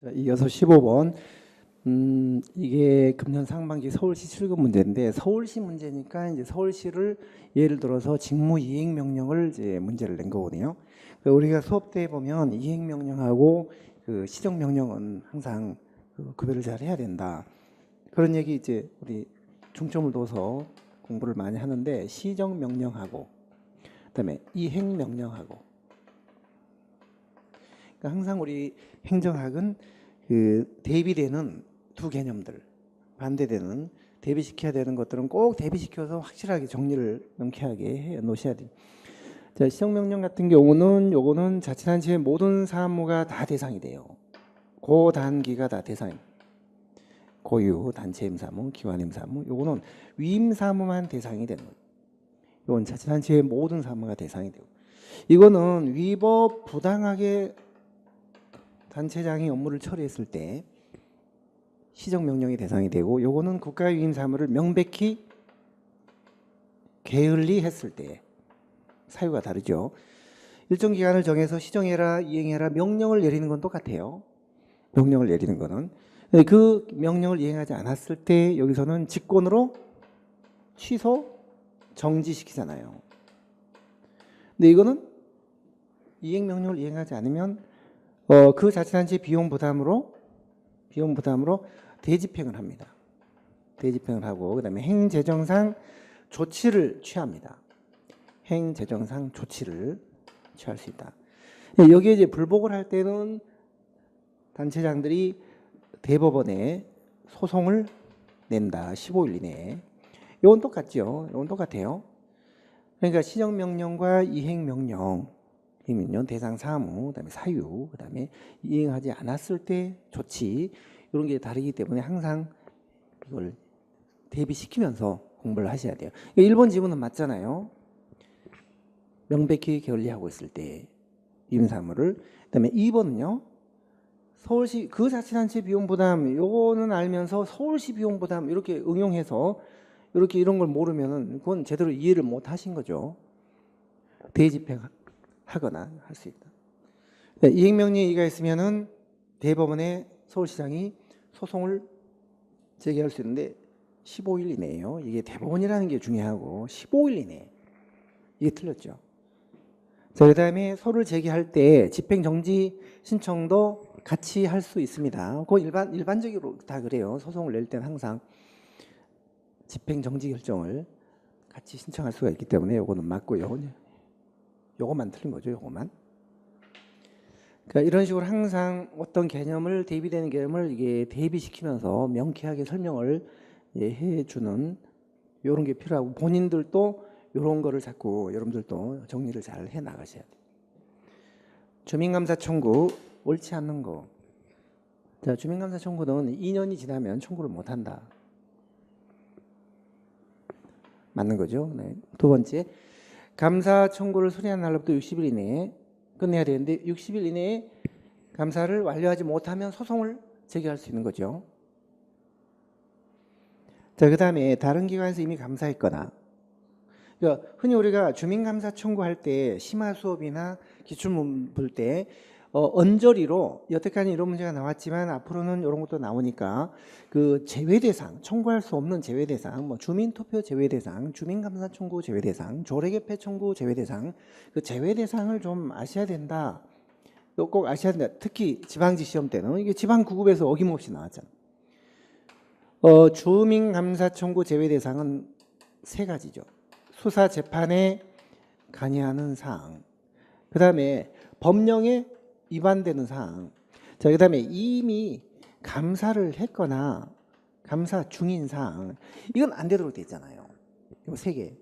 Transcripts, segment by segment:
이어서 15번. 이게 금년 상반기 서울시 출금 문제인데, 서울시 문제니까 이제 서울시를 예를 들어서 직무 이행 명령을 이제 문제를 낸 거거든요. 우리가 수업 때 보면 이행 명령하고 그 시정 명령은 항상 구별을 잘 해야 된다. 그런 얘기 이제 우리 중점을 둬서 공부를 많이 하는데, 시정 명령하고 그다음에 이행 명령하고, 그러니까 항상 우리 행정학은 그 대비되는 두 개념들, 반대되는 대비시켜야 되는 것들은 꼭 대비시켜서 확실하게 정리를 명쾌하게 해 놓으셔야 돼요. 자, 시정명령 같은 경우는 요거는 자치단체의 모든 사무가 다 대상이 돼요. 고 단기가 다 대상입니다. 고유, 단체 임사무, 기관 임사무, 요거는 위임사무만 대상이 되는 거예요. 요건 자치단체의 모든 사무가 대상이 되고, 이거는 위법 부당하게 단체장이 업무를 처리했을 때 시정명령이 대상이 되고, 요거는 국가위임 사무를 명백히 게을리 했을 때 사유가 다르죠. 일정 기간을 정해서 시정해라, 이행해라 명령을 내리는 건 똑같아요. 명령을 내리는 거는 그 명령을 이행하지 않았을 때 여기서는 직권으로 취소, 정지시키잖아요. 근데 이거는 이행명령을 이행하지 않으면 그 자치단체 비용 부담으로 대집행을 합니다. 대집행을 하고, 그다음에 행재정상 조치를 취합니다. 행재정상 조치를 취할 수 있다. 여기에 이제 불복을 할 때는 단체장들이 대법원에 소송을 낸다. 15일 이내에. 이건 똑같죠. 이건 똑같아요. 그러니까 시정명령과 이행명령, 대상 사무, 그다음에 사유, 그다음에 이행하지 않았을 때 조치, 이런 게 다르기 때문에 항상 이걸 대비시키면서 공부를 하셔야 돼요. 1번 지문은 맞잖아요. 명백히 게을리하고 있을 때 임사무를. 그다음에 2번은요. 서울시 그 자치단체 비용 부담, 요거는 알면서 서울시 비용 부담 이렇게 응용해서 이렇게 이런 걸 모르면은 그건 제대로 이해를 못 하신 거죠. 대집행하거나 할 수 있다. 이행명령이가 있으면은 대법원에 서울시장이 소송을 제기할 수 있는데 15일 이내에요. 이게 대법원이라는 게 중요하고 15일 이내. 이게 틀렸죠. 자, 그다음에 소를 제기할 때 집행정지 신청도 같이 할 수 있습니다. 그 일반적으로 다 그래요. 소송을 낼 때는 항상 집행정지 결정을 같이 신청할 수가 있기 때문에 요거는 맞고요. 요거만 틀린 거죠. 요거만. 그러니까 이런 식으로 항상 어떤 개념을, 대비되는 개념을 이게 대비시키면서 명쾌하게 설명을 해주는 이런 게 필요하고, 본인들도 이런 거를 자꾸 여러분들도 정리를 잘 해 나가셔야 돼요. 주민감사 청구 옳지 않는 거. 자, 주민감사 청구는 2년이 지나면 청구를 못 한다. 맞는 거죠. 네. 두 번째, 감사 청구를 수리한 날로부터 60일 이내에 끝내야 되는데 60일 이내에 감사를 완료하지 못하면 소송을 제기할 수 있는 거죠. 자, 그다음에 다른 기관에서 이미 감사했거나, 그러니까 흔히 우리가 주민감사 청구할 때 심화 수업이나 기출문 볼 때 언저리로 여태까지 이런 문제가 나왔지만 앞으로는 이런 것도 나오니까 그 제외대상, 청구할 수 없는 제외대상, 뭐 주민투표 제외대상, 주민감사 청구 제외대상, 조례개표 청구 제외대상, 그 제외대상을 좀 아셔야 된다. 꼭 아셔야 된다. 특히 지방지 시험 때는 이게 지방구급에서 어김없이 나왔잖아. 주민감사 청구 제외대상은 세 가지죠. 수사 재판에 관여하는 사항, 그 다음에 법령에 위반되는 사항, 자, 그 다음에 이미 감사를 했거나 감사 중인 사항, 이건 안 되도록 돼 있잖아요. 이거 세 개.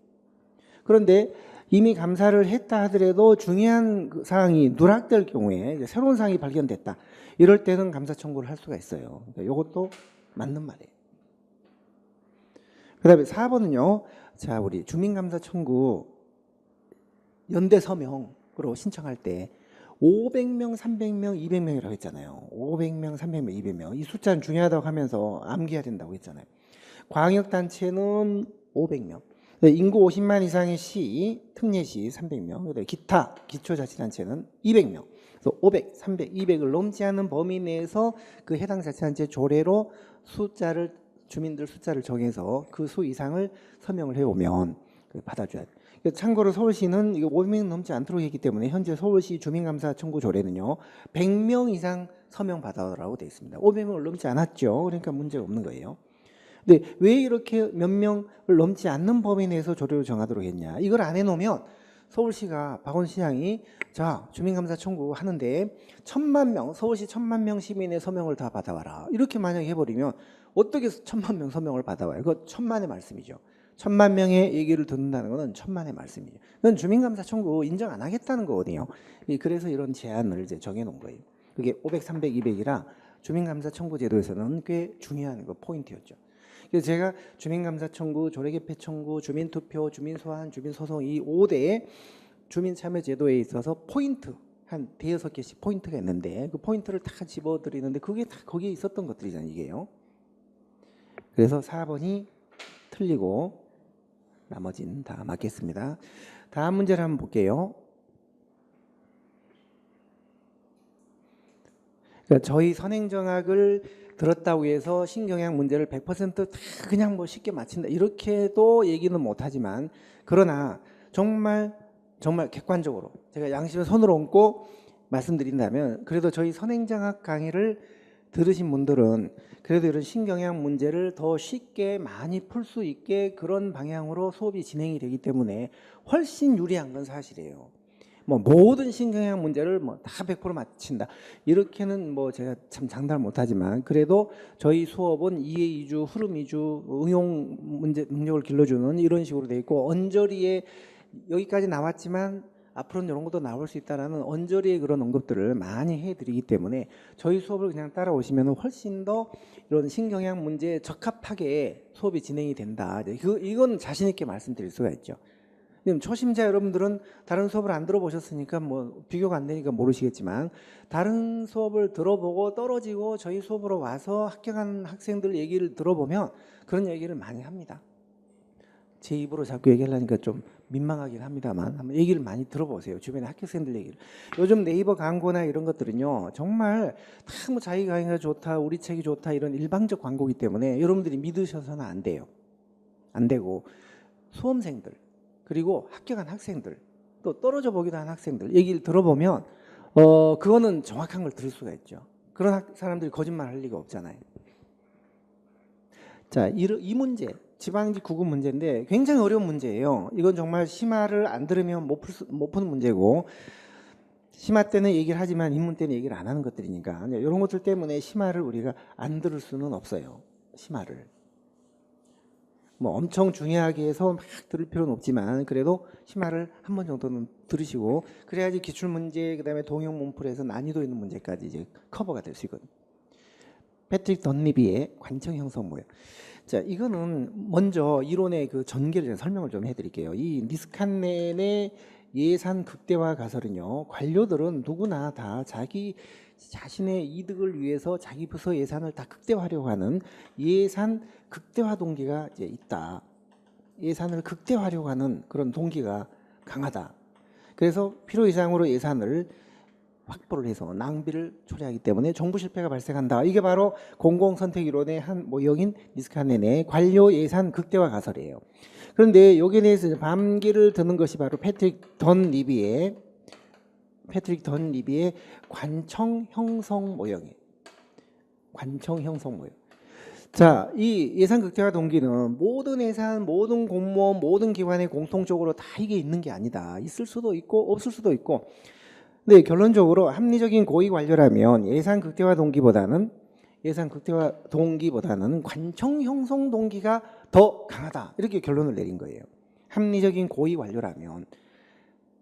그런데 이미 감사를 했다 하더라도 중요한 사항이 누락될 경우에, 새로운 사항이 발견됐다, 이럴 때는 감사 청구를 할 수가 있어요. 그러니까 이것도 맞는 말이에요. 그 다음에 4번은요. 자, 우리 주민감사 청구 연대 서명으로 신청할 때 500명, 300명, 200명이라고 했잖아요. 500명, 300명, 200명. 이 숫자는 중요하다고 하면서 암기해야 된다고 했잖아요. 광역단체는 500명. 인구 50만 이상의 시, 특례시 300명. 기타, 기초자치단체는 200명. 그래서 500, 300, 200을 넘지 않는 범위 내에서 그 해당 자치단체 조례로 숫자를 주민들 숫자를 정해서 그 수 이상을 서명을 해오면 받아줘야 돼요. 참고로 서울시는 이거 500명 넘지 않도록 했기 때문에 현재 서울시 주민감사 청구 조례는요 100명 이상 서명 받아라고 되어 있습니다. 500명을 넘지 않았죠. 그러니까 문제가 없는 거예요. 근데 왜 이렇게 몇 명을 넘지 않는 범위 내에서 조례를 정하도록 했냐? 이걸 안 해놓으면 서울시가 박원시장이 자 주민감사 청구하는데 1000만 명 서울시 1000만 명 시민의 서명을 다 받아와라 이렇게 만약에 해버리면 어떻게 1000만 명 서명을 받아와요? 그거 천만의 말씀이죠. 1000만 명의 얘기를 듣는다는 것은 천만의 말씀이죠. 그건 주민감사 청구 인정 안 하겠다는 거거든요. 그래서 이런 제한을 이제 정해놓은 거예요. 그게 500, 300, 200이라 주민감사 청구 제도에서는 꽤 중요한 포인트였죠. 그래서 제가 주민감사 청구, 조례개폐 청구, 주민투표, 주민소환, 주민소송 이 5대 주민참여제도에 있어서 포인트 한 5-6개씩 포인트가 있는데 그 포인트를 다 집어드리는데 그게 다 거기에 있었던 것들이잖아요. 이게요. 그래서 4번이 틀리고 나머지는 다 맞겠습니다. 다음 문제를 한번 볼게요. 그러니까 저희 선행정학을 들었다고 해서 신경향 문제를 100%다 그냥 뭐 쉽게 맞힌다 이렇게도 얘기는 못하지만 그러나 정말 객관적으로 제가 양심을 손으로 얹고 말씀드린다면 그래도 저희 선행정학 강의를 들으신 분들은 그래도 이런 신경향 문제를 더 쉽게 많이 풀 수 있게 그런 방향으로 수업이 진행이 되기 때문에 훨씬 유리한 건 사실이에요. 뭐 모든 신경향 문제를 뭐 다 100% 맞힌다 이렇게는 뭐 제가 참 장담을 못하지만 그래도 저희 수업은 이해 이주, 흐름 이주, 응용 문제 능력을 길러주는 이런 식으로 돼 있고 언저리에 여기까지 나왔지만 앞으로는 이런 것도 나올 수 있다라는 언저리의 그런 언급들을 많이 해드리기 때문에 저희 수업을 그냥 따라오시면 훨씬 더 이런 신경향 문제에 적합하게 수업이 진행이 된다. 이건 자신 있게 말씀드릴 수가 있죠. 초심자 여러분들은 다른 수업을 안 들어보셨으니까 뭐 비교가 안 되니까 모르시겠지만 다른 수업을 들어보고 떨어지고 저희 수업으로 와서 합격한 학생들 얘기를 들어보면 그런 얘기를 많이 합니다. 제 입으로 자꾸 얘기하려니까 좀 민망하긴 합니다만 한번 얘기를 많이 들어보세요. 주변에 학교생들 얘기를. 요즘 네이버 광고나 이런 것들은요 정말 다 뭐 자기 강의가 좋다 우리 책이 좋다 이런 일방적 광고이기 때문에 여러분들이 믿으셔서는 안 돼요. 안 되고 수험생들 그리고 합격한 학생들 또 떨어져 보기도 한 학생들 얘기를 들어보면 그거는 정확한 걸 들을 수가 있죠. 그런 사람들이 거짓말 할 리가 없잖아요. 자, 이 문제 지방직 구급 문제인데 굉장히 어려운 문제예요. 이건 정말 심화를 안 들으면 못 푸는 문제고 심화 때는 얘기를 하지만 인문 때는 얘기를 안 하는 것들이니까 이런 것들 때문에 심화를 우리가 안 들을 수는 없어요. 심화를. 뭐 엄청 중요하게 해서 막 들을 필요는 없지만 그래도 심화를 한 번 정도는 들으시고 그래야지 기출문제 그다음에 동형 문풀에서 난이도 있는 문제까지 이제 커버가 될 수 있거든요. 패트릭 던리비의 관청 형성 모형. 자, 이거는 먼저 이론의 그 전개를 설명을 좀 해드릴게요. 이 니스칸넨의 예산 극대화 가설은요, 관료들은 누구나 다 자기 자신의 이득을 위해서 자기 부서 예산을 다 극대화하려고 하는 예산 극대화 동기가 이제 있다. 예산을 극대화하려고 하는 그런 동기가 강하다. 그래서 필요 이상으로 예산을 확보를 해서 낭비를 초래하기 때문에 정부 실패가 발생한다. 이게 바로 공공선택 이론의 한 모형인 니스칸넨의 관료 예산 극대화 가설이에요. 그런데 여기에 대해서 반기를 드는 것이 바로 패트릭 던 리비의 관청 형성 모형이에요. 관청 형성 모형. 자, 이 예산 극대화 동기는 모든 예산, 모든 공무원, 모든 기관에 공통적으로 다 이게 있는 게 아니다. 있을 수도 있고 없을 수도 있고. 네, 결론적으로 합리적인 고위 관료라면 예산 극대화 동기보다는 관청 형성 동기가 더 강하다. 이렇게 결론을 내린 거예요. 합리적인 고위 관료라면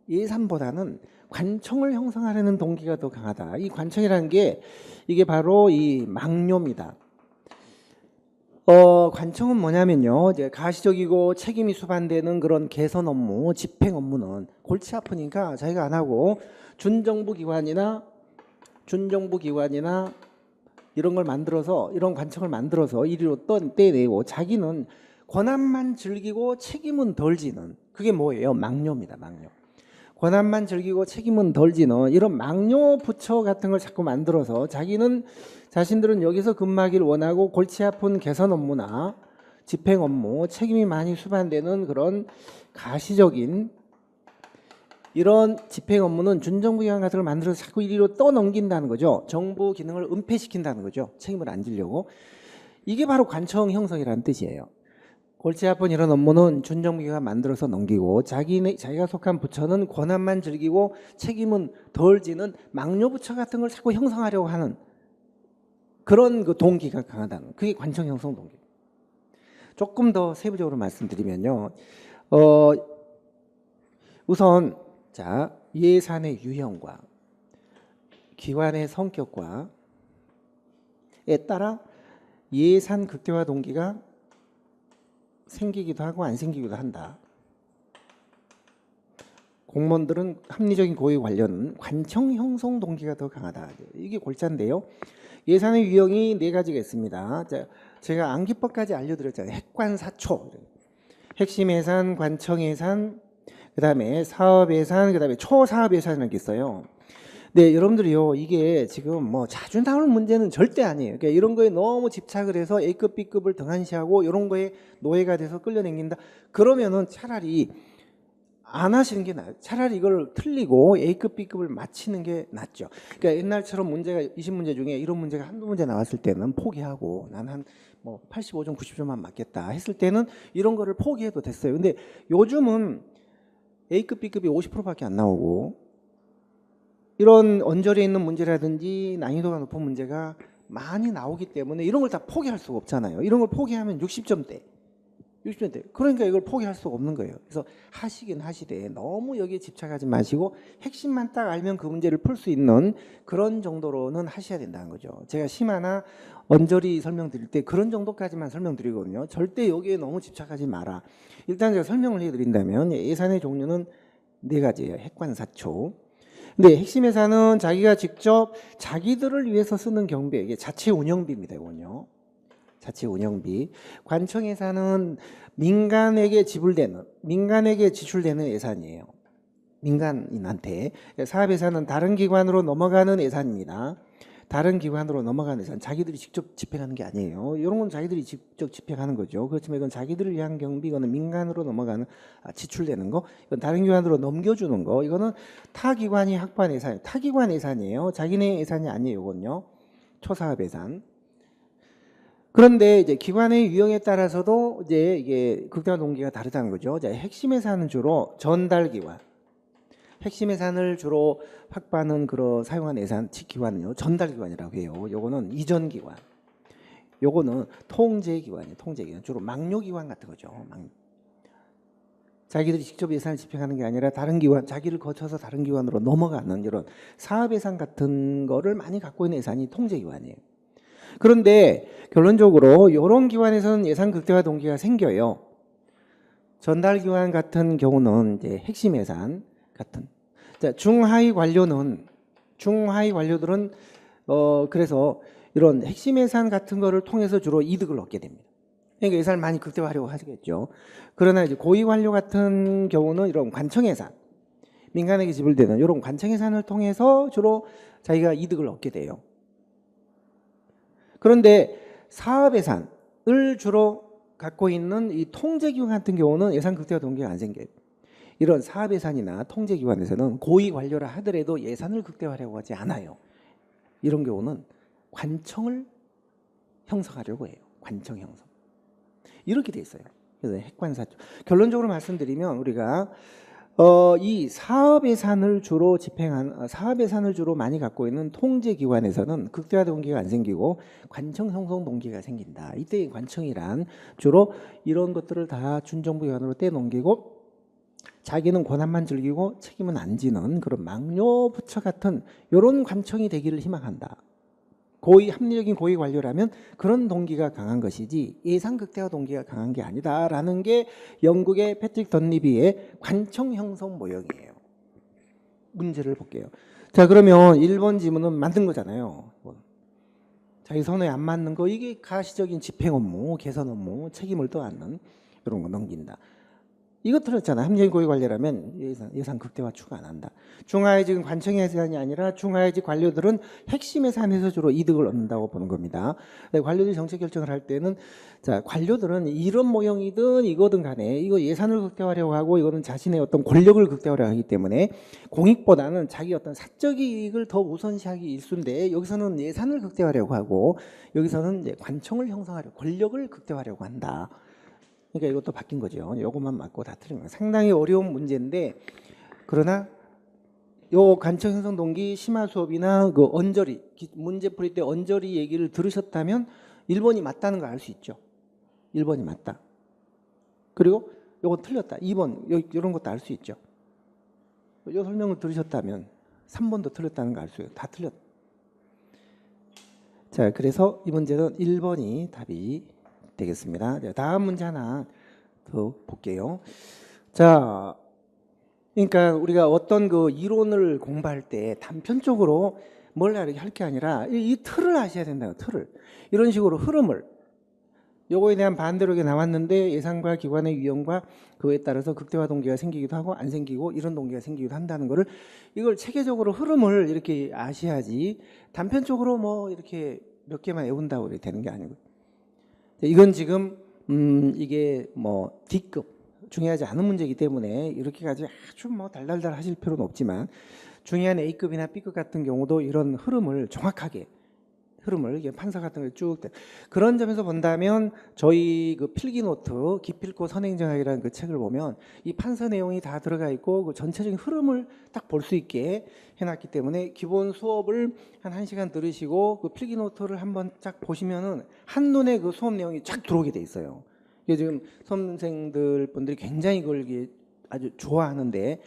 예산보다는 관청을 형성하려는 동기가 더 강하다. 이 관청이라는 게 이게 바로 이 망료입니다. 관청은 뭐냐면요, 이제 가시적이고 책임이 수반되는 그런 개선 업무, 집행 업무는 골치 아프니까 자기가 안 하고 준정부 기관이나 이런 걸 만들어서 이런 관청을 만들어서 이리로 떼내고 자기는 권한만 즐기고 책임은 덜 지는 그게 뭐예요? 망료입니다. 망료. 권한만 즐기고 책임은 덜 지는 이런 막료 부처 같은 걸 자꾸 만들어서 자신들은 여기서 근무하길 원하고 골치 아픈 개선 업무나 집행 업무, 책임이 많이 수반되는 그런 가시적인 이런 집행 업무는 준정부기관 같은 걸 만들어서 자꾸 이리로 떠넘긴다는 거죠. 정부 기능을 은폐시킨다는 거죠. 책임을 안 지려고. 이게 바로 관청 형성이라는 뜻이에요. 골치 아픈 이런 업무는 준정부기관 만들어서 넘기고 자기가 속한 부처는 권한만 즐기고 책임은 덜 지는 막료부처 같은 걸 자꾸 형성하려고 하는 그런 그 동기가 강하다는 그게 관청 형성 동기. 조금 더 세부적으로 말씀드리면요. 우선 자 예산의 유형과 기관의 성격과에 따라 예산 극대화 동기가 생기기도 하고 안 생기기도 한다. 공무원들은 합리적인 고유 관련은 관청 형성 동기가 더 강하다. 이게 골자인데요. 예산의 유형이 네 가지가 있습니다. 자, 제가 암기법까지 알려드렸잖아요. 핵관사초, 핵심 예산, 관청 예산, 그다음에 사업 예산, 그다음에 초사업 예산이라는 게 있어요. 네, 여러분들이요, 이게 지금 뭐 자주 나오는 문제는 절대 아니에요. 그러니까 이런 거에 너무 집착을 해서 A급, B급을 등한시하고 이런 거에 노예가 돼서 끌려당긴다. 그러면은 차라리 안 하시는 게 나아요. 차라리 이걸 틀리고 A급, B급을 맞히는 게 낫죠. 그러니까 옛날처럼 문제가 20문제 중에 이런 문제가 한두 문제 나왔을 때는 포기하고 난 한 뭐 85점, 90점만 맞겠다 했을 때는 이런 거를 포기해도 됐어요. 근데 요즘은 A급, B급이 50%밖에 안 나오고 이런 언저리에 있는 문제라든지 난이도가 높은 문제가 많이 나오기 때문에 이런 걸 다 포기할 수가 없잖아요. 이런 걸 포기하면 60점대. 그러니까 이걸 포기할 수가 없는 거예요. 그래서 하시긴 하시되 너무 여기에 집착하지 마시고 핵심만 딱 알면 그 문제를 풀 수 있는 그런 정도로는 하셔야 된다는 거죠. 제가 심화나 언저리 설명드릴 때 그런 정도까지만 설명드리거든요. 절대 여기에 너무 집착하지 마라. 일단 제가 설명을 해드린다면 예산의 종류는 네 가지예요. 핵관사초. 근데 핵심 예산은 자기가 직접 자기들을 위해서 쓰는 경비, 이게 자체 운영비입니다. 이건요. 자체 운영비. 관청 예산은 민간에게 지출되는 예산이에요. 민간인한테. 사업 예산은 다른 기관으로 넘어가는 예산입니다. 다른 기관으로 넘어가는 예산. 자기들이 직접 집행하는 게 아니에요. 이런 건 자기들이 직접 집행하는 거죠. 그렇지만 이건 자기들을 위한 경비, 이거는 민간으로 넘어가는 지출되는 거. 이건 다른 기관으로 넘겨주는 거. 이거는 타 기관이 확보한 예산. 타 기관 예산이에요. 자기네 예산이 아니에요. 이건요. 초사업 예산. 그런데 이제 기관의 유형에 따라서도 이제 이게 극대화 동기가 다르다는 거죠. 핵심 예산은 주로 전달 기관. 핵심 예산을 주로 확보하는 그런 사용한 예산 기관은요. 전달 기관이라고 해요. 요거는 이전 기관. 요거는 통제 기관이에요. 통제 기관. 주로 막료 기관 같은 거죠. 자기들이 직접 예산을 집행하는 게 아니라 다른 기관, 자기를 거쳐서 다른 기관으로 넘어가는 이런 사업 예산 같은 거를 많이 갖고 있는 예산이 통제 기관이에요. 그런데 결론적으로 이런 기관에서는 예산 극대화 동기가 생겨요. 전달 기관 같은 경우는 이제 핵심 예산 같은. 자, 중하위 관료들은 그래서 이런 핵심 예산 같은 거를 통해서 주로 이득을 얻게 됩니다. 그러니까 예산을 많이 극대화하려고 하시겠죠. 그러나 이제 고위 관료 같은 경우는 이런 관청 예산, 민간에게 지불되는 이런 관청 예산을 통해서 주로 자기가 이득을 얻게 돼요. 그런데 사업 예산을 주로 갖고 있는 이 통제기관 같은 경우는 예산 극대화 동기가 안 생겨요. 이런 사업 예산이나 통제기관에서는 고위 관료라 하더라도 예산을 극대화하려고 하지 않아요. 이런 경우는 관청을 형성하려고 해요. 관청 형성. 이렇게 돼 있어요. 그래서 핵관사죠. 결론적으로 말씀드리면 우리가 이 사업 예산을 주로 많이 갖고 있는 통제기관에서는 극대화 동기가 안 생기고 관청 형성 동기가 생긴다. 이때 관청이란 주로 이런 것들을 다 준정부기관으로 떼넘기고 자기는 권한만 즐기고 책임은 안 지는 그런 막료 부처 같은 이런 관청이 되기를 희망한다. 합리적인 고위 관료라면 그런 동기가 강한 것이지 예산 극대화 동기가 강한 게 아니다라는 게 영국의 패트릭 던리비의 관청 형성 모형이에요. 문제를 볼게요. 자, 그러면 1번 지문은 만든 거잖아요. 자기 선호에 안 맞는 거, 이게 가시적인 집행 업무, 개선 업무, 책임을 떠안는 이런 거 넘긴다. 이거 틀렸잖아. 함정인 고유 관리라면 예산 극대화 추가 안 한다. 중하위직 관청의 예산이 아니라 중하위직 관료들은 핵심 예산에서 주로 이득을 얻는다고 보는 겁니다. 관료들이 정책 결정을 할 때는 자 관료들은 이런 모형이든 이거든 간에 이거 예산을 극대화하려고 하고 이거는 자신의 어떤 권력을 극대화하려고 하기 때문에 공익보다는 자기 어떤 사적 이익을 더 우선시하기 일수인데 여기서는 예산을 극대화하려고 하고 여기서는 이제 관청을 형성하려고 권력을 극대화하려고 한다. 그러니까 이것도 바뀐 거죠. 요것만 맞고 다 틀린 거예요. 상당히 어려운 문제인데 그러나 요 관청 형성 동기 심화 수업이나 그 언저리 문제 풀이 때 언저리 얘기를 들으셨다면 1번이 맞다는 걸 알 수 있죠. 1번이 맞다. 그리고 요거 틀렸다. 2번 이런 것도 알 수 있죠. 요 설명을 들으셨다면 3번도 틀렸다는 거 알 수 있어요. 다 틀렸다. 자, 그래서 이 문제는 1번이 답이 되겠습니다. 다음 문제 하나 더 볼게요. 자, 그러니까 우리가 어떤 그 이론을 공부할 때 단편적으로 뭘 할 게 아니라 이 틀을 아셔야 된다고. 틀을 이런 식으로 흐름을 요거에 대한 반대로 이게 나왔는데 예산과 기관의 위험과 그에 따라서 극대화 동기가 생기기도 하고 안 생기고 이런 동기가 생기기도 한다는 거를 이걸 체계적으로 흐름을 이렇게 아셔야지 단편적으로 뭐 이렇게 몇 개만 외운다고 되는 게 아니고. 이건 지금 이게 뭐 D급 중요하지 않은 문제이기 때문에 이렇게 가지고 아주 뭐 달달달 하실 필요는 없지만 중요한 A급이나 B급 같은 경우도 이런 흐름을 정확하게 흐름을 이게 판서 같은 걸 쭉 그런 점에서 본다면 저희 그 필기노트 기필코 선행정학이라는 그 책을 보면 이 판서 내용이 다 들어가 있고 그 전체적인 흐름을 딱 볼 수 있게 해놨기 때문에 기본 수업을 한 1시간 들으시고 그 필기노트를 한번 쫙 보시면은 한눈에 그 수업 내용이 쫙 들어오게 돼 있어요. 이게 지금 수험생들 분들이 굉장히 그걸 아주 좋아하는데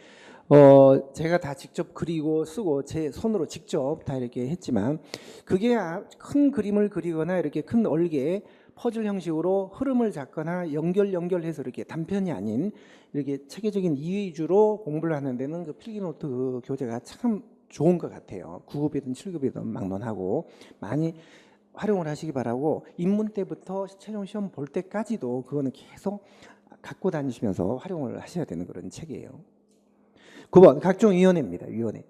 제가 다 직접 그리고 쓰고 제 손으로 직접 다 이렇게 했지만 그게 큰 그림을 그리거나 이렇게 큰 얼개 퍼즐 형식으로 흐름을 잡거나 연결해서 이렇게 단편이 아닌 이렇게 체계적인 이위주로 공부를 하는 데는 그 필기노트 그 교재가 참 좋은 것 같아요. 9급이든 7급이든 막론하고 많이 활용을 하시기 바라고 입문 때부터 최종 시험 볼 때까지도 그거는 계속 갖고 다니시면서 활용을 하셔야 되는 그런 책이에요. 9번 각종 위원회입니다. 위원회.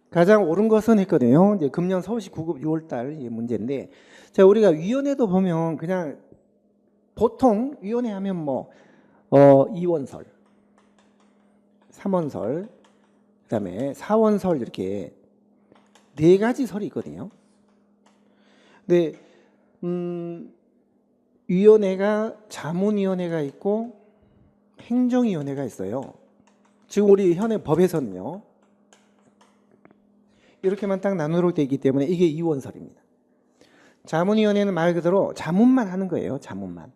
가장 옳은 것은 했거든요. 이제 금년 서울시 9급 6월달 문제인데, 자 우리가 위원회도 보면 그냥 보통 위원회 하면 뭐 2원설, 3원설, 그다음에 4원설 이렇게 4가지 설이 있거든요. 근데 위원회가 자문위원회가 있고 행정위원회가 있어요. 지금 우리 현행 법에서는요. 이렇게만 딱 나누도록 되어 있기 때문에 이게 2원설입니다. 자문위원회는 말 그대로 자문만 하는 거예요. 자문만.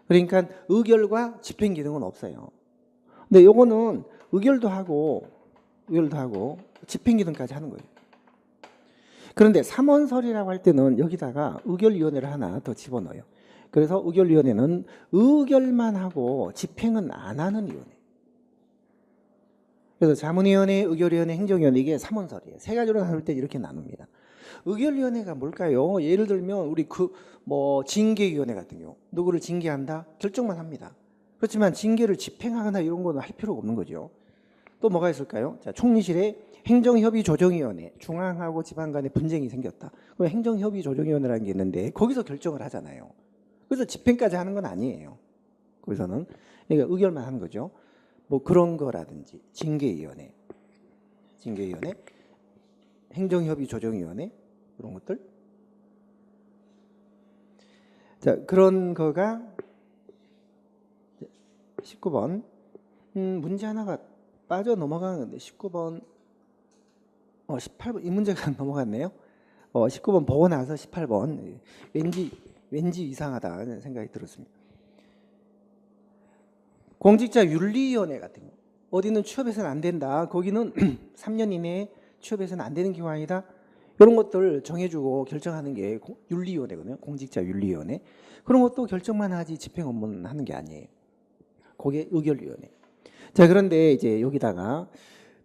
그러니까 의결과 집행 기능은 없어요. 근데 요거는 의결도 하고 집행 기능까지 하는 거예요. 그런데 3원설이라고 할 때는 여기다가 의결위원회를 하나 더 집어넣어요. 그래서 의결위원회는 의결만 하고 집행은 안 하는 위원회. 그래서 자문위원회, 의결위원회, 행정위원회 이게 3원설이에요. 세 가지로 나눌 때 이렇게 나눕니다. 의결위원회가 뭘까요? 예를 들면 우리 징계위원회 같은 경우 누구를 징계한다? 결정만 합니다. 그렇지만 징계를 집행하거나 이런 거는 할 필요가 없는 거죠. 또 뭐가 있을까요? 자, 총리실에 행정협의조정위원회, 중앙하고 지방 간에 분쟁이 생겼다. 그럼 행정협의조정위원회라는 게 있는데 거기서 결정을 하잖아요. 그래서 집행까지 하는 건 아니에요. 거기서는 그러니까 의결만 하는 거죠. 뭐 그런 거라든지 징계위원회, 행정협의조정위원회 이런 것들. 자 그런 거가 19번 문제 하나가 빠져 넘어가는데 19번 18번 이 문제가 넘어갔네요. 19번 보고 나서 18번 왠지 이상하다는 생각이 들었습니다. 공직자 윤리위원회 같은 거 어디는 취업해서는 안 된다. 거기는 3년 이내에 취업해서는 안 되는 기관이다. 이런 것들 정해주고 결정하는 게 윤리위원회거든요. 공직자 윤리위원회. 그런 것도 결정만 하지 집행 업무는 하는 게 아니에요. 그게 의결위원회. 자 그런데 이제 여기다가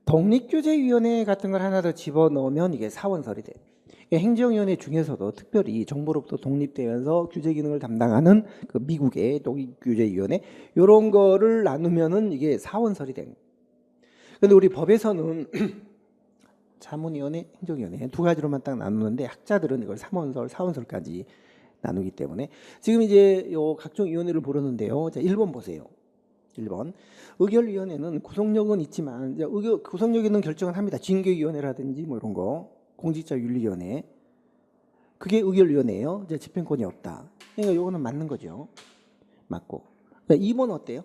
독립교제위원회 같은 걸 하나 더 집어넣으면 이게 4원설이 돼. 행정위원회 중에서도 특별히 정부로부터 독립되면서 규제 기능을 담당하는 그 미국의 독립규제위원회 이런 거를 나누면은 이게 사원설이 된 거예요. 근데 우리 법에서는 자문위원회, 행정위원회 두 가지로만 딱 나누는데 학자들은 이걸 3원설, 4원설까지 나누기 때문에 지금 이제 요 각종 위원회를 부르는데요. 자, 1번 보세요. 1번 의결위원회는 구속력은 있지만 구속력 있는 결정을 합니다. 징계위원회라든지 뭐 이런 거, 공직자윤리위원회 그게 의결위원회예요. 이제 집행권이 없다. 그러니까 요거는 맞는 거죠. 맞고. 2번 어때요?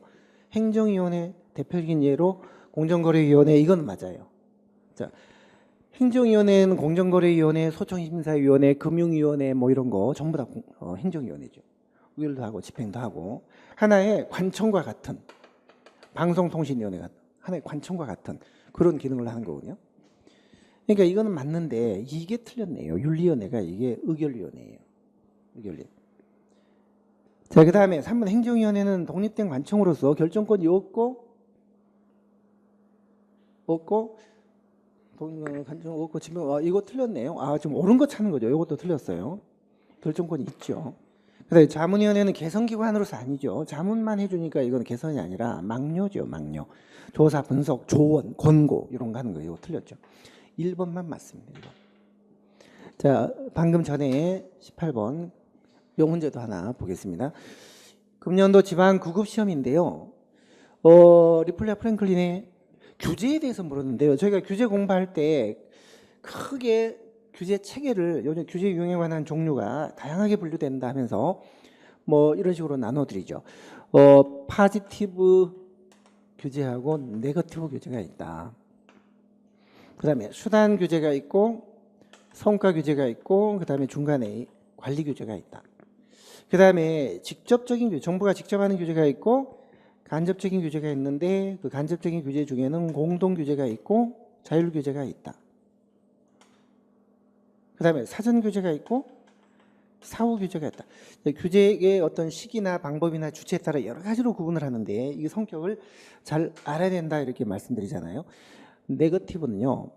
행정위원회 대표적인 예로 공정거래위원회 이건 맞아요. 자, 행정위원회는 공정거래위원회, 소청심사위원회, 금융위원회 뭐 이런 거 전부 다 행정위원회죠. 의결도 하고 집행도 하고 하나의 관청과 같은 방송통신위원회 같은 하나의 관청과 같은 그런 기능을 하는 거거든요. 그러니까 이거는 맞는데 이게 틀렸네요. 윤리위원회가 이게 의결위원회예요. 의결위원회. 자, 그 다음에 3번 행정위원회는 독립된 관청으로서 결정권이 없고 관청 없고 지금 이거 틀렸네요. 지금 옳은 거 찾는 거죠. 이것도 틀렸어요. 결정권이 있죠. 그다음에 자문위원회는 개선기관으로서 아니죠. 자문만 해주니까 이건 개선이 아니라 막료죠. 막료. 조사, 분석, 조언, 권고 이런 거 하는 거예요. 이거 틀렸죠. 1번만 맞습니다. 1번. 자, 방금 전에 18번 이 문제도 하나 보겠습니다. 금년도 지방 9급 시험인데요. 리플레아 프랭클린의 규제에 대해서 물었는데요. 저희가 규제 공부할 때 크게 규제 체계를 요즘 규제 유형에 관한 종류가 다양하게 분류된다 하면서 뭐 이런 식으로 나눠드리죠. 파지티브 규제하고 네거티브 규제가 있다. 그 다음에 수단 규제가 있고 성과 규제가 있고 그 다음에 중간에 관리 규제가 있다. 그 다음에 직접적인 규제, 정부가 직접 하는 규제가 있고 간접적인 규제가 있는데 그 간접적인 규제 중에는 공동 규제가 있고 자율 규제가 있다. 그 다음에 사전 규제가 있고 사후 규제가 있다. 규제의 어떤 시기나 방법이나 주체에 따라 여러 가지로 구분을 하는데 이 성격을 잘 알아야 된다 이렇게 말씀드리잖아요. 네거티브는요.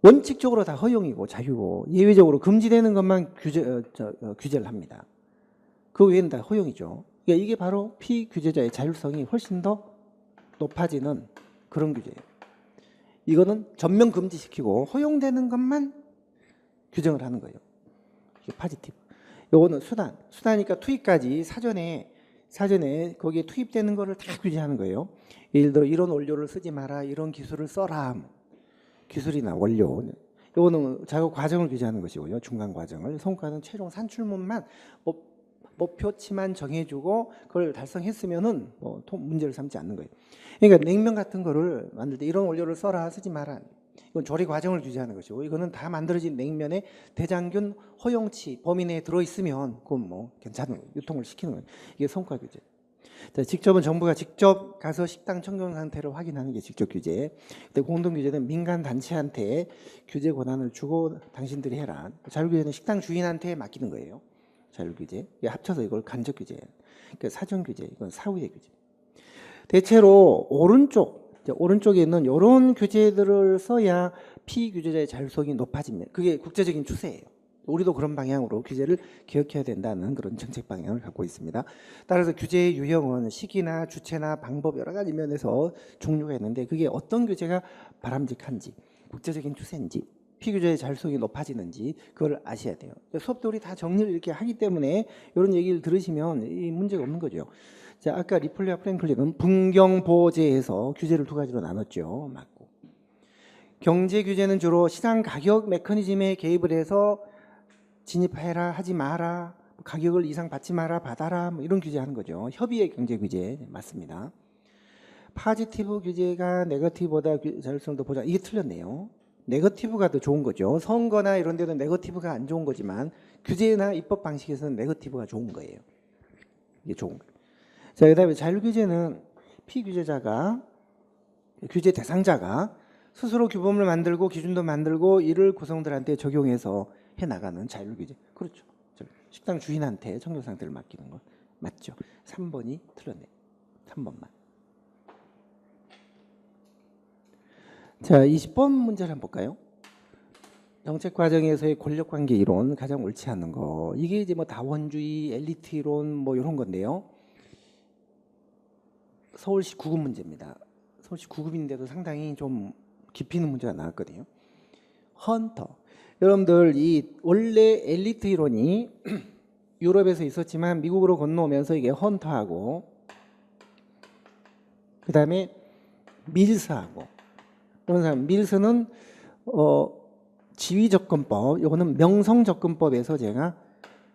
원칙적으로 다 허용이고 자유고 예외적으로 금지되는 것만 규제를 합니다. 그 외에는 다 허용이죠. 그러니까 이게 바로 피규제자의 자율성이 훨씬 더 높아지는 그런 규제예요. 이거는 전면 금지시키고 허용되는 것만 규정을 하는 거예요. 이게 파지티브. 요거는 수단이니까 투입까지 사전에 거기에 투입되는 거를 다 규제하는 거예요. 예를 들어 이런 원료를 쓰지 마라, 이런 기술을 써라, 기술이나 원료. 요거는 작업 과정을 규제하는 것이고요. 중간 과정을. 성과는 최종 산출물만 목표치만 정해주고 그걸 달성했으면은 문제를 삼지 않는 거예요. 그러니까 냉면 같은 거를 만들 때 이런 원료를 써라, 쓰지 마라. 이건 조리 과정을 규제하는 것이고 이거는 다 만들어진 냉면에 대장균 허용치 범위 내에 들어있으면 그건 뭐 괜찮은 거예요. 유통을 시키는 거예요. 이게 성과 규제. 자, 직접은 정부가 직접 가서 식당 청정 상태를 확인하는 게 직접 규제. 근데 공동 규제는 민간 단체한테 규제 권한을 주고 당신들이 해라. 자율 규제는 식당 주인한테 맡기는 거예요. 자율 규제. 합쳐서 이걸 간접 규제. 그러니까 사전 규제. 이건 사후의 규제. 대체로 오른쪽에 있는 이런 규제들을 써야 피규제자의 자율성이 높아집니다. 그게 국제적인 추세예요. 우리도 그런 방향으로 규제를 개혁해야 된다는 그런 정책 방향을 갖고 있습니다. 따라서 규제의 유형은 시기나 주체나 방법 여러 가지 면에서 종류가 있는데 그게 어떤 규제가 바람직한지 국제적인 추세인지 피규제의 자율성이 높아지는지 그걸 아셔야 돼요. 수업 때 우리 다 정리를 이렇게 하기 때문에 이런 얘기를 들으시면 이 문제가 없는 거죠. 자, 아까 리플레아 프랭클린은 분경보제에서 규제를 두 가지로 나눴죠. 맞고. 경제 규제는 주로 시장 가격 메커니즘에 개입을 해서 진입해라, 하지 마라, 가격을 이상 받지 마라, 받아라, 뭐 이런 규제하는 거죠. 협의의 경제 규제 맞습니다. 파지티브 규제가 네거티브보다 자율성도 보장. 이게 틀렸네요. 네거티브가 더 좋은 거죠. 선거나 이런 데는 네거티브가 안 좋은 거지만 규제나 입법 방식에서는 네거티브가 좋은 거예요. 이게 좋은 거예요. 자, 그다음에 자율규제는 피규제자가 규제 대상자가 스스로 규범을 만들고 기준도 만들고 이를 구성들한테 적용해서 해나가는 자율규제. 그렇죠. 식당 주인한테 청정 상태를 맡기는 거 맞죠. 3번이 틀렸네요. 3번만. 자, 20번 문제를 한번 볼까요? 정책 과정에서의 권력 관계 이론 가장 옳지 않는 거. 이게 이제 뭐 다원주의, 엘리트 이론 뭐 이런 건데요. 서울시 9급 문제입니다. 서울시 9급인데도 상당히 좀 깊이 있는 문제가 나왔거든요. 헌터. 여러분들 이 원래 엘리트 이론이 유럽에서 있었지만 미국으로 건너오면서 이게 헌터하고 그다음에 밀스하고 그런 사람 밀스는 지위접근법, 요거는 명성접근법에서 제가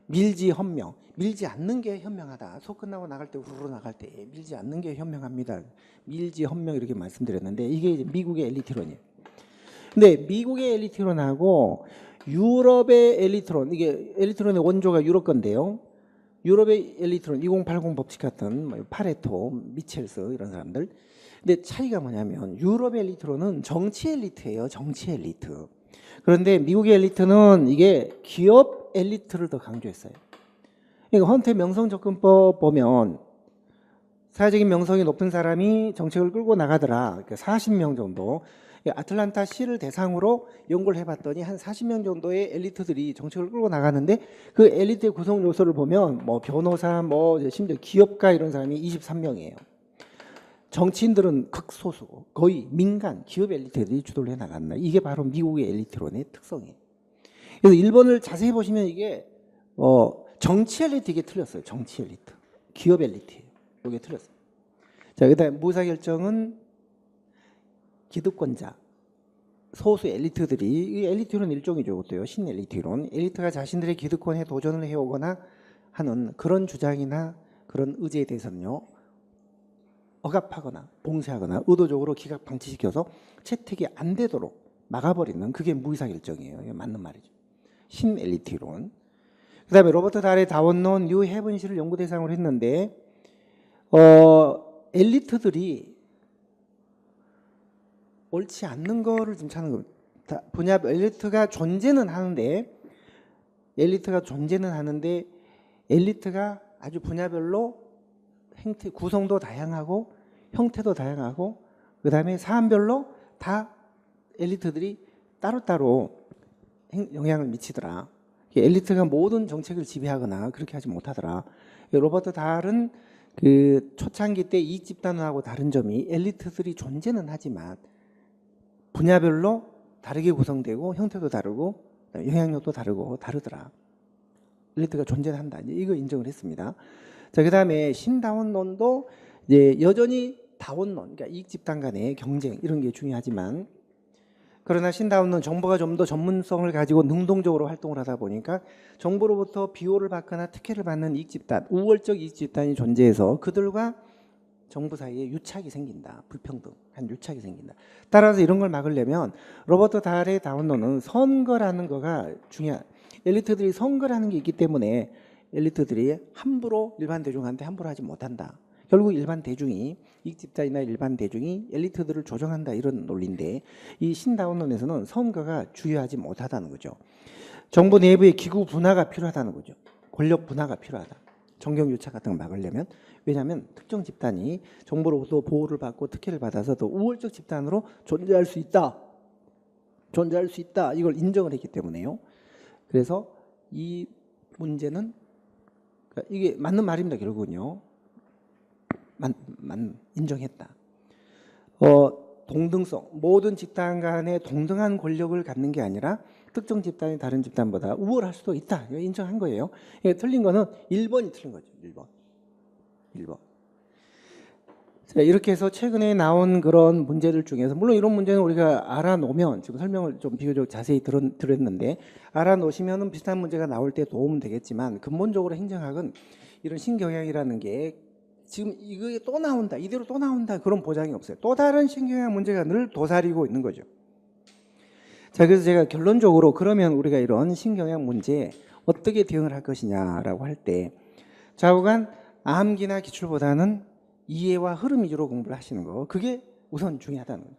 밀지 헌명, 밀지 않는 게 현명하다. 수업 끝나고 나갈 때 우르르 나갈 때 밀지 않는 게 현명합니다. 밀지 헌명 이렇게 말씀드렸는데 이게 이제 미국의 엘리트론이에요. 근데 미국의 엘리트론하고 유럽의 엘리트론, 이게 엘리트론의 원조가 유럽 건데요. 유럽의 엘리트론 2080 법칙 같은 뭐 파레토, 미첼스 이런 사람들. 근데 차이가 뭐냐면 유럽의 엘리트론은 정치 엘리트예요. 정치 엘리트. 그런데 미국의 엘리트는 이게 기업 엘리트를 더 강조했어요. 그러니까 헌터의 명성접근법 보면 사회적인 명성이 높은 사람이 정책을 끌고 나가더라. 그러니까 40명 정도. 아틀란타 시를 대상으로 연구를 해봤더니 한 40명 정도의 엘리트들이 정책을 끌고 나가는데 그 엘리트의 구성 요소를 보면 뭐 변호사, 뭐 심지어 기업가 이런 사람이 23명이에요. 정치인들은 극소수고 거의 민간 기업 엘리트들이 주도를 해나간다. 이게 바로 미국의 엘리트론의 특성이에요. 그래서 일본을 자세히 보시면 이게 정치 엘리트 이게 틀렸어요. 정치 엘리트, 기업 엘리트예요. 이게 틀렸어요. 자, 그다음 무사결정은 기득권자, 소수 엘리트들이 이 엘리트론 일종이죠. 그것도요. 신엘리트론. 엘리트가 자신들의 기득권에 도전을 해오거나 하는 그런 주장이나 그런 의제에 대해서는요. 억압하거나 봉쇄하거나 의도적으로 기각 방치시켜서 채택이 안 되도록 막아버리는 그게 무의사결정이에요. 이게 맞는 말이죠. 신엘리트론. 그 다음에 로버트 달의 다원론 뉴 헤븐시를 연구 대상으로 했는데 엘리트들이 옳지 않는 거를 지금 찾는 겁니다. 분야 엘리트가 존재는 하는데 엘리트가 아주 분야별로 행태 구성도 다양하고 형태도 다양하고 그 다음에 사안별로 다 엘리트들이 따로따로 영향을 미치더라. 엘리트가 모든 정책을 지배하거나 그렇게 하지 못하더라. 로버트 달은 그 초창기 때 이익 집단하고 다른 점이 엘리트들이 존재는 하지만 분야별로 다르게 구성되고 형태도 다르고 영향력도 다르더라. 엘리트가 존재한다. 이거 인정을 했습니다. 자, 그다음에 신다원론도 이제 여전히 다원론, 그러니까 이익 집단 간의 경쟁 이런 게 중요하지만 그러나 신다원론 정부가 좀 더 전문성을 가지고 능동적으로 활동을 하다 보니까 정부로부터 비호를 받거나 특혜를 받는 이익 집단, 우월적 이익 집단이 존재해서 그들과 정부 사이에 유착이 생긴다. 불평등한 유착이 생긴다. 따라서 이런 걸 막으려면 로버트 달의 다원론은 선거라는 거가 중요한 엘리트들이 선거라는 게 있기 때문에 엘리트들이 함부로 일반 대중한테 함부로 하지 못한다. 결국 일반 대중이 이익 집단이나 일반 대중이 엘리트들을 조정한다 이런 논리인데 이 신다원론에서는 선거가 주요하지 못하다는 거죠. 정부 내부의 기구 분화가 필요하다는 거죠. 권력 분화가 필요하다. 정경유착 같은 걸 막으려면 왜냐하면 특정 집단이 정부로부터 보호를 받고 특혜를 받아서 더 우월적 집단으로 존재할 수 있다. 이걸 인정을 했기 때문에요. 그래서 이 문제는 이게 맞는 말입니다. 결국은요. 인정했다. 동등성, 모든 집단 간에 동등한 권력을 갖는 게 아니라 특정 집단이 다른 집단보다 우월할 수도 있다. 이거 인정한 거예요. 틀린 거는 1번이 틀린 거죠. 1번. 자, 이렇게 해서 최근에 나온 그런 문제들 중에서 물론 이런 문제는 우리가 알아놓으면 지금 설명을 좀 비교적 자세히 드렸는데 알아놓으시면 비슷한 문제가 나올 때 도움은 되겠지만 근본적으로 행정학은 이런 신경향이라는 게 지금 이게 또 나온다. 이대로 또 나온다. 그런 보장이 없어요. 또 다른 신경향 문제가 늘 도사리고 있는 거죠. 자, 그래서 제가 결론적으로 그러면 우리가 이런 신경향 문제에 어떻게 대응을 할 것이냐라고 할 때 좌우간 암기나 기출보다는 이해와 흐름 위주로 공부를 하시는 거. 그게 우선 중요하다는 거예요.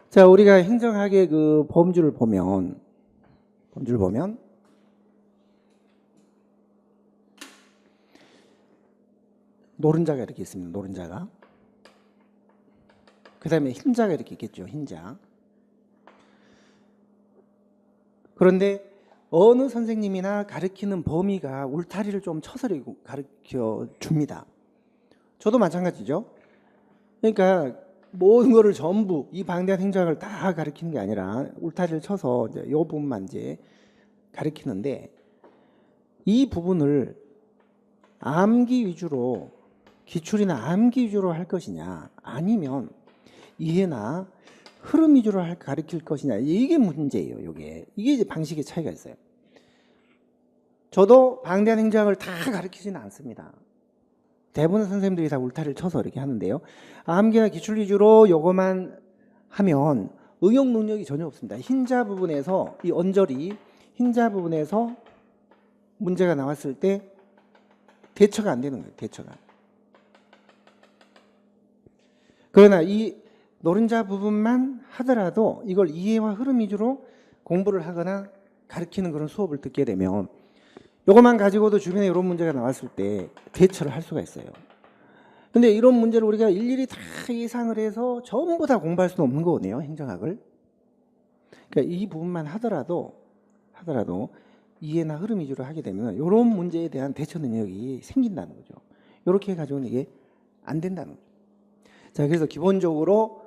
자, 우리가 행정학의 그 범주를 보면 노른자가 이렇게 있습니다. 노른자가. 그 다음에 흰자가 이렇게 있겠죠. 흰자. 그런데 어느 선생님이나 가르치는 범위가 울타리를 좀 쳐서 가르쳐 줍니다. 저도 마찬가지죠. 그러니까 모든 거를 전부 이 방대한 행정학을 다 가르치는 게 아니라 울타리를 쳐서 이제 이 부분만 이제 가르치는데, 이 부분을 암기 위주로, 기출이나 암기 위주로 할 것이냐, 아니면 이해나 흐름 위주로 가르칠 것이냐, 이게 문제예요. 이게 이제 방식의 차이가 있어요. 저도 방대한 행정학을 다 가르치지는 않습니다. 대부분 선생님들이 다 울타리를 쳐서 이렇게 하는데요. 암기나 기출 위주로 요거만 하면 응용 능력이 전혀 없습니다. 흰자 부분에서 이 언저리, 흰자 부분에서 문제가 나왔을 때 대처가 안 되는 거예요. 대처가. 그러나 이 노른자 부분만 하더라도 이걸 이해와 흐름 위주로 공부를 하거나 가르치는 그런 수업을 듣게 되면 이것만 가지고도 주변에 이런 문제가 나왔을 때 대처를 할 수가 있어요. 근데 이런 문제를 우리가 일일이 다 예상을 해서 전부 다 공부할 수는 없는 거네요, 행정학을. 그러니까 이 부분만 하더라도 이해나 흐름 위주로 하게 되면 이런 문제에 대한 대처 능력이 생긴다는 거죠. 이렇게 해가지고는 이게 안 된다는 거죠. 자, 그래서 기본적으로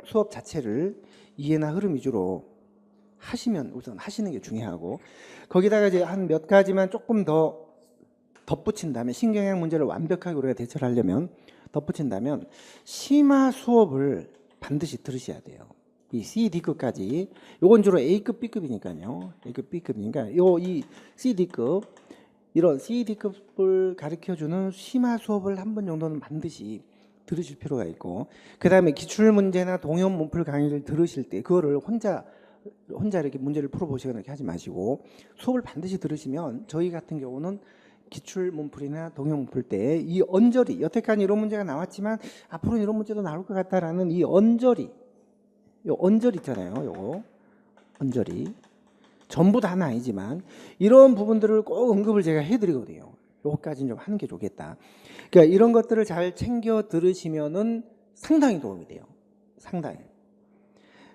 수업 자체를 이해나 흐름 위주로 하시면 우선 하시는 게 중요하고, 거기다가 이제 한 몇 가지만 조금 더 덧붙인다면, 신경학 문제를 완벽하게 우리가 대처를 하려면 덧붙인다면 심화 수업을 반드시 들으셔야 돼요. 이 CD급까지, 요건 주로 A급, B급이니까요. A급, B급이니까 이 CD급, 이런 CD급을 가르쳐주는 심화 수업을 한 번 정도는 반드시 들으실 필요가 있고, 그 다음에 기출문제나 동형 문풀 강의를 들으실 때 그거를 혼자 이렇게 문제를 풀어보시거나 이렇게 하지 마시고 수업을 반드시 들으시면, 저희 같은 경우는 기출 문풀이나 동형 문풀 때 이 언저리, 여태까지 이런 문제가 나왔지만 앞으로 이런 문제도 나올 것 같다라는 이 언저리, 요 언저리 있잖아요. 요거 언저리, 전부 다는 아니지만 이런 부분들을 꼭 언급을 제가 해드리거든요. 요거까지는 좀 하는 게 좋겠다. 그러니까 이런 것들을 잘 챙겨 들으시면은 상당히 도움이 돼요. 상당히.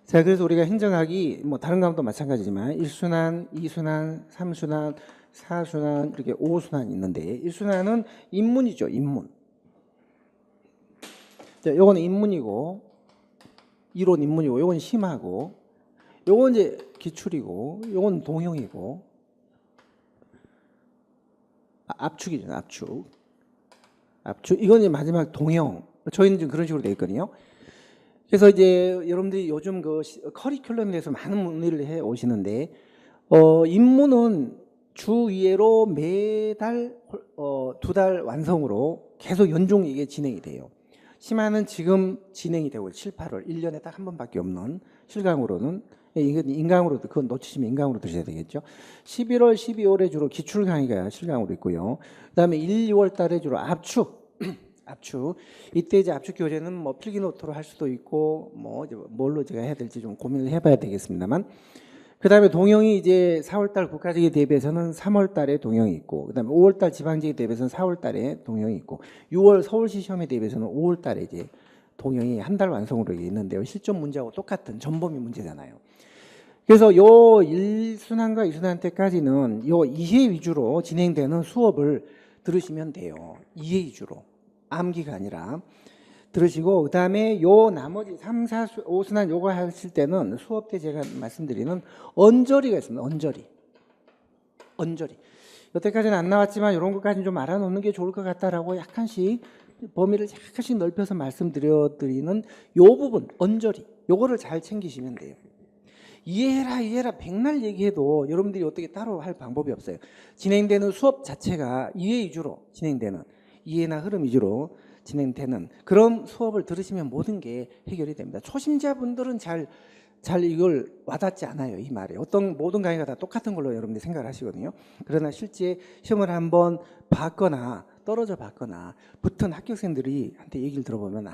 자, 그래서 우리가 행정학이 뭐 다른 과목도 마찬가지지만 1순환, 2순환, 3순환, 4순환, 이렇게 5순환이 있는데, 1순환은 인문이죠. 인문. 자, 요거는 인문이고, 이론 인문이고, 요건 심하고, 요건 이제 기출이고, 요건 동형이고, 압축이죠. 압축. 이건 이제 마지막 동형. 저희는 지금 그런 식으로 되어 있거든요. 그래서 이제 여러분들이 요즘 그 커리큘럼에 대해서 많은 문의를 해 오시는데, 인문은 주위로 매달 2달 완성으로 계속 연중 이게 진행이 돼요. 심화는 지금 진행이 되고 7, 8월 1년에 딱 한 번밖에 없는, 실강으로는, 이건 인강으로, 그건 놓치시면 인강으로 드셔야 되겠죠. 11월, 12월에 주로 기출 강의가 실강으로 있고요. 그다음에 1, 2월 달에 주로 압축. 이때 이제 압축 교재는 뭐 필기 노트로 할 수도 있고, 뭐 이제 뭘로 제가 해야 될지 좀 고민을 해봐야 되겠습니다만, 그다음에 동형이 이제 4월달 국가직에 대비해서는 3월달에 동형이 있고, 그다음에 5월달 지방직에 대비해서는 4월달에 동형이 있고, 6월 서울시 시험에 대비해서는 5월달에 이제 동형이 한 달 완성으로 있는데요. 실전 문제하고 똑같은 전범위 문제잖아요. 그래서 요 1순환과 2순환 때까지는 요 이해 위주로 진행되는 수업을 들으시면 돼요. 이해 위주로. 암기가 아니라 들으시고, 그 다음에 요 나머지 3, 4, 5순환 요거 하실 때는 수업 때 제가 말씀드리는 언저리가 있습니다. 언저리. 여태까지는 안 나왔지만 이런 것까지는 좀 알아놓는 게 좋을 것 같다라고 약간씩 범위를 약간씩 넓혀서 말씀드리는 요 부분, 언저리, 요거를 잘 챙기시면 돼요. 이해해라 백날 얘기해도 여러분들이 어떻게 따로 할 방법이 없어요. 진행되는 수업 자체가 이해 위주로 진행되는, 이해나 흐름 위주로 진행되는 그런 수업을 들으시면 모든 게 해결이 됩니다. 초심자분들은 잘 이걸 와닿지 않아요, 이 말에. 모든 강의가 다 똑같은 걸로 여러분들이 생각을 하시거든요. 그러나 실제 시험을 한번 봤거나 떨어져 봤거나 붙은 합격생들이 한테 얘기를 들어보면,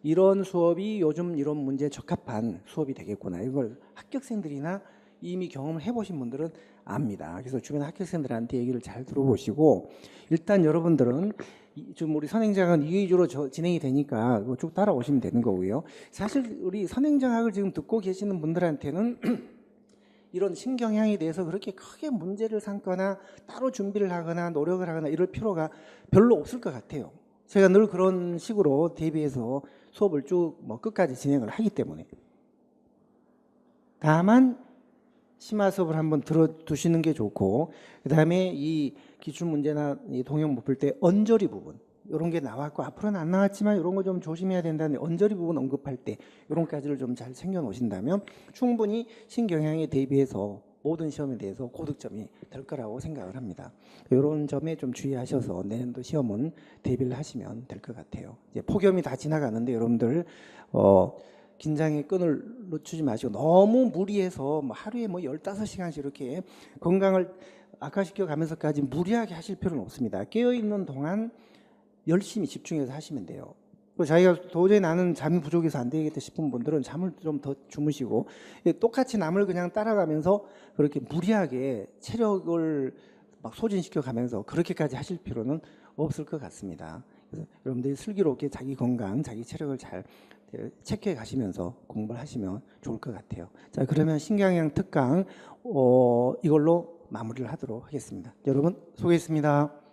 이런 수업이 요즘 이런 문제에 적합한 수업이 되겠구나. 이걸 합격생들이나 이미 경험을 해보신 분들은 압니다. 그래서 주변 합격생들한테 얘기를 잘 들어보시고, 일단 여러분들은 좀 우리 선행장은 이 위주로 진행이 되니까 쭉 따라오시면 되는 거고요. 사실 우리 선행장학을 지금 듣고 계시는 분들한테는 이런 신경향에 대해서 그렇게 크게 문제를 삼거나 따로 준비를 하거나 노력을 하거나 이럴 필요가 별로 없을 것 같아요. 제가 늘 그런 식으로 대비해서 수업을 쭉 뭐 끝까지 진행을 하기 때문에. 다만 심화 수업을 한번 들어두시는 게 좋고, 그다음에 이 기출 문제나 이 통역 못 풀 때 언저리 부분 이런 게 나왔고 앞으로는 안 나왔지만 이런 거 좀 조심해야 된다는 언저리 부분 언급할 때 이런 까지를 좀 잘 챙겨 놓으신다면 충분히 신경향에 대비해서 모든 시험에 대해서 고득점이 될 거라고 생각을 합니다. 이런 점에 좀 주의하셔서 내년도 시험은 대비를 하시면 될 것 같아요. 이제 폭염이 다 지나가는데 여러분들 긴장의 끈을 놓치지 마시고 너무 무리해서 뭐 하루에 뭐 15시간씩 이렇게 건강을 악화시켜 가면서까지 무리하게 하실 필요는 없습니다. 깨어있는 동안 열심히 집중해서 하시면 돼요. 자기가 도저히 나는 잠이 부족해서 안 되겠다 싶은 분들은 잠을 좀 더 주무시고, 똑같이 남을 그냥 따라가면서 그렇게 무리하게 체력을 막 소진시켜 가면서 그렇게까지 하실 필요는 없을 것 같습니다. 그래서 여러분들이 슬기롭게 자기 건강, 자기 체력을 잘 체크해 가시면서 공부를 하시면 좋을 것 같아요. 자, 그러면 신경향 특강 이걸로 마무리를 하도록 하겠습니다. 여러분 수고했습니다.